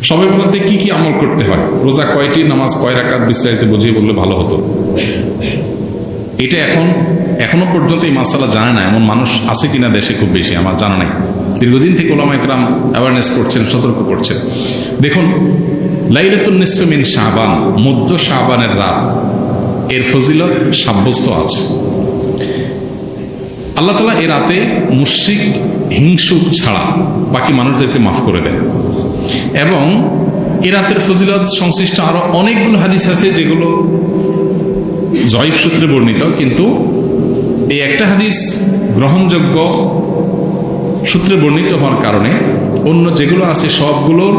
শবে বরাতে কি কি আমল করতে হয়, রোজা কয়টি, নামাজ কয় রাকাত, বিস্তারিত বুঝিয়ে বললে ভালো হতো। এটা এখনো পর্যন্ত এই মাসালা জানে না এমন মানুষ আছে কিনা দেশে, খুব বেশি আমার জানা নাই। দীর্ঘদিন থেকে উলামা ইকরাম অ্যাওয়ারনেস করছেন, সতর্ক করছেন। দেখুন, লাইলাতুন নিসফে মিন শাবান, মধ্য শাবানের রাত, এর ফজিলত সাব্যস্ত আছে। আল্লাহ তাআলা এ রাতে মুশরিক হিংসুক ছাড়া বাকি মানুষদেরকে মাফ করে দেন। এবং এ রাতের ফজিলত সংশ্লিষ্ট আরো অনেকগুলো হাদিস আছে যেগুলো জয়ীফ সূত্রে বর্ণিত, কিন্তু এই একটা হাদিস গ্রহণযোগ্য সূত্রে বর্ণিত হওয়ার কারণে অন্য যেগুলো আছে সবগুলোর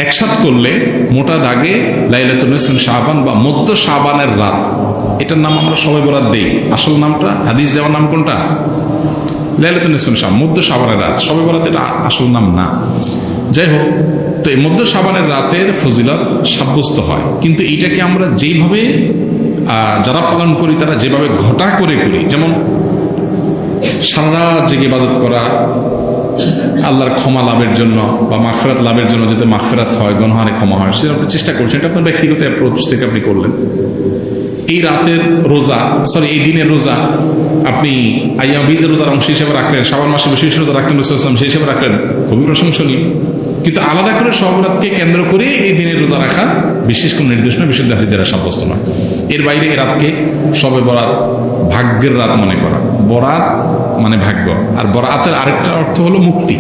একসাথ করলে মোটা দাগে লাইলাতুন নিসফে মিন শাবান বা মধ্য শাবানের রাত, এটার নাম আমরা শবে বরাত দেই। আসল নামটা, হাদিস দেওয়ার নাম কোনটা? লাইলাতুন নিসফে মিন শাবান, মধ্য শাবানের রাত। শবে বরাত এটা আসল নাম না। যাই হোক, তো এই মধ্য শাবানের রাতের ফজিলত সাব্যস্ত হয়, কিন্তু এইটাকে আমরা যেইভাবে যারা পালন করি তারা যেভাবে ঘটা করে করি, যেমন সারা রাত জেগে ইবাদত করা আল্লাহর ক্ষমা লাভের জন্য বা মাগফিরাত লাভের জন্য, যাতে মাগফিরাত হয়, গুনাহের ক্ষমা হয়, সেরকম চেষ্টা করছেন। এটা আপনার ব্যক্তিগত অ্যাপ্রোচ থেকে আপনি করলেন। এই রাতের রোজা, এই দিনের রোজা আপনি আইয়াম বীজের রোজার অংশ হিসেবে রাখলেন, শাবান মাসে বিশেষ রোজা রাখলেন, রাসূলুল্লাহ সাল্লাল্লাহু আলাইহি ওয়াসাল্লাম সেই হিসেবে রাখলেন, খুবই প্রশংসনীয়। কিন্তু আলাদা করে শবে বরাতকে কেন্দ্র করে এই দিনের রোজা রাখা বিশেষ কোনো নির্দেশনা, বিশেষ হাদিস দ্বারা সাব্যস্ত নয়। এর বাইরে এই রাতকে শবে বরাত ভাগ্যের রাত মনে করা। বরাত মানে ভাগ্য, আর বরাতের আরেকটা অর্থ হলো মুক্তি।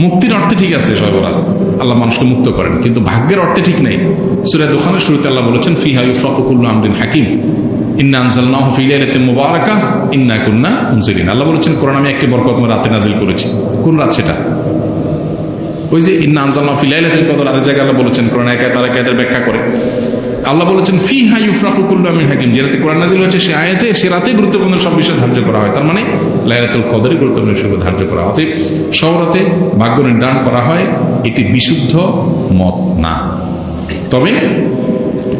মুক্তির অর্থে ঠিক আছে শবে বরাত, আল্লাহ মানুষকে মুক্ত করেন, কিন্তু ভাগ্যের অর্থে ঠিক নেই। সূরা দুখানের শুরুতে আল্লাহ বলেছেন, ফিহা ইউফরাকু কুল্লু আমরিন হাকিম ইন্না আনজালনাহু ফি লাইলাতিন মুবারাকাহ ইন্না কুন্না মুনজিরিন। আল্লাহ বলেছেন, কোরআন আমি একটি বরকতময় রাতে নাজিল করেছি। কোন রাত সেটা? ওই যে ইন্না আনজালনাহু ফি লাইলাতিল কদর। আরেক জায়গায় আল্লাহ বলেছেন, কোরআন আয়াতের ব্যাখ্যা করে আল্লাহ বলেছেন, ফিহা ইউফরাকু কুল্লু আমরিন হাকিম। যে রাতে কোরআন নাজিল হয়েছে সে আয়াতে, সে রাতে গুরুত্বপূর্ণ সব বিষয় ধার্য করা হয়। তার মানে লাইলাতুল কদরে গুরুত্বপূর্ণ বিষয় ধার্য করা হয়। অতএব সব রাতে ভাগ্য নির্ধারণ করা হয়, এটি বিশুদ্ধ মত না। তবে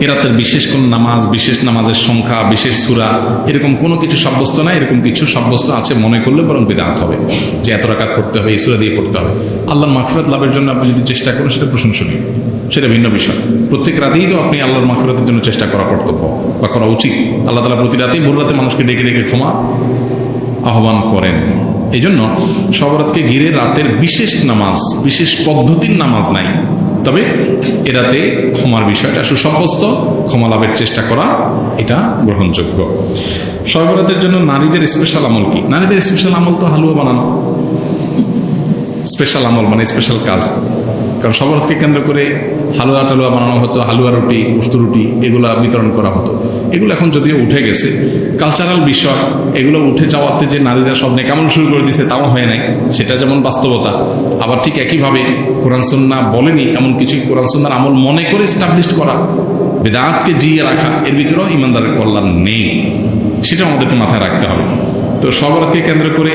এ রাতের বিশেষ কোন নামাজ, বিশেষ নামাজের সংখ্যা, বিশেষ সূরা, এরকম কোনো কিছু সাব্যস্ত নাই। এরকম কিছু সাব্যস্ত আছে মনে করলে বরং বিদআত হবে, যে এত রাকাত পড়তে হবে, এই সূরা দিয়ে পড়তে হবে। আল্লাহর মাগফিরাত লাভের জন্য আপনি যদি চেষ্টা করেন সেটা প্রশংসনীয়, সেটা ভিন্ন বিষয়। প্রত্যেক রাতেই তো আপনি আল্লাহর মাগফিরাতের জন্য চেষ্টা করা কর্তব্য বা করা উচিত। আল্লাহ তাআলা প্রতি রাতেই ভোর রাতে মানুষকে ডেকে ডেকে ক্ষমা আহ্বান করেন। এই জন্য শবে বরাতকে ঘিরে রাতের বিশেষ নামাজ, বিশেষ পদ্ধতির নামাজ নাই। তবে এ রাতে ক্ষমার বিষয়টা সুসাব্যস্ত, ক্ষমা লাভের চেষ্টা করা এটা গ্রহণযোগ্য। শবে বরাতের জন্য নারীদের স্পেশাল আমল কি? নারীদের স্পেশাল আমল তো হালুয়া বানানো। স্পেশাল আমল মানে স্পেশাল কাজ। কারণ শবে বরাতকে কেন্দ্র করে হালুয়া টালুয়া বানানো হতো, হালুয়া রুটি, উস্ত রুটি এগুলো বিতরণ করা হতো। এগুলো এখন যদিও উঠে গেছে, কালচারাল বিষয়। এগুলো উঠে যাওয়াতে যে নারীরা সব নেকামল শুরু করে দিচ্ছে তাও হয় নাই, সেটা যেমন বাস্তবতা। আবার ঠিক একইভাবে কোরআন সুন্নাহ বলেনি এমন কিছু কোরআন সুন্নাহর আমল মনে করে এস্টাবলিশ করা, বিদআতকে জিয়ে রাখা, এর ভিতরেও ইমানদারের কল্যাণ নেই। সেটা আমাদেরকে মাথায় রাখতে হবে। তো শবে বরাতকে কেন্দ্র করে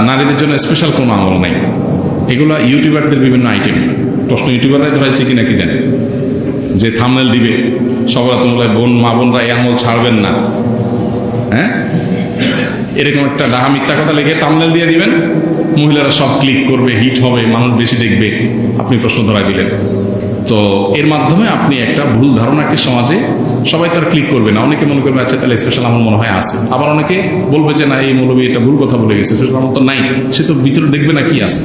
নারীদের জন্য স্পেশাল কোনো আমল নেই। এগুলো ইউটিউবারদের বিভিন্ন আইটেম। প্রশ্ন ইউটিউবাররাই ধরাইছে কিনা কি জানে, যে থাম্বনেল দিবে শবে বরাত বোন, মা বোনরা এই আমল ছাড়বেন না, হ্যাঁ, এরকম একটা ডাহা মিথ্যা কথা লিখে থাম্বনেল দিয়ে দিবেন, মহিলারা সব ক্লিক করবে, হিট হবে, মানুষ বেশি দেখবে, আপনি প্রশ্ন ধরাই দিলেন। তো এর মাধ্যমে আপনি একটা ভুল ধারণাকে সমাজে, সবাই তার ক্লিক করবে না। অনেকে মনে করবে আচ্ছা তাহলে স্পেশাল আমল মনে হয় আছে। আবার অনেকে বলবে যে না, এই মৌলবী এটা ভুল কথা বলে গেছে, স্পেশাল আমল তো নাই, সে তো ভিতরে দেখবে না কি আছে।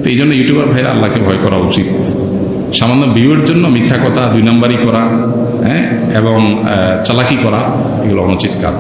তো এই জন্য ইউটিউবার ভাইরা আল্লাহকে ভয় করা উচিত। সামান্য ভিউয়ের জন্য মিথ্যা কথা, দুই নাম্বারই করা, হ্যাঁ, এবং চালাকি করা, এগুলো অনুচিত কাজ।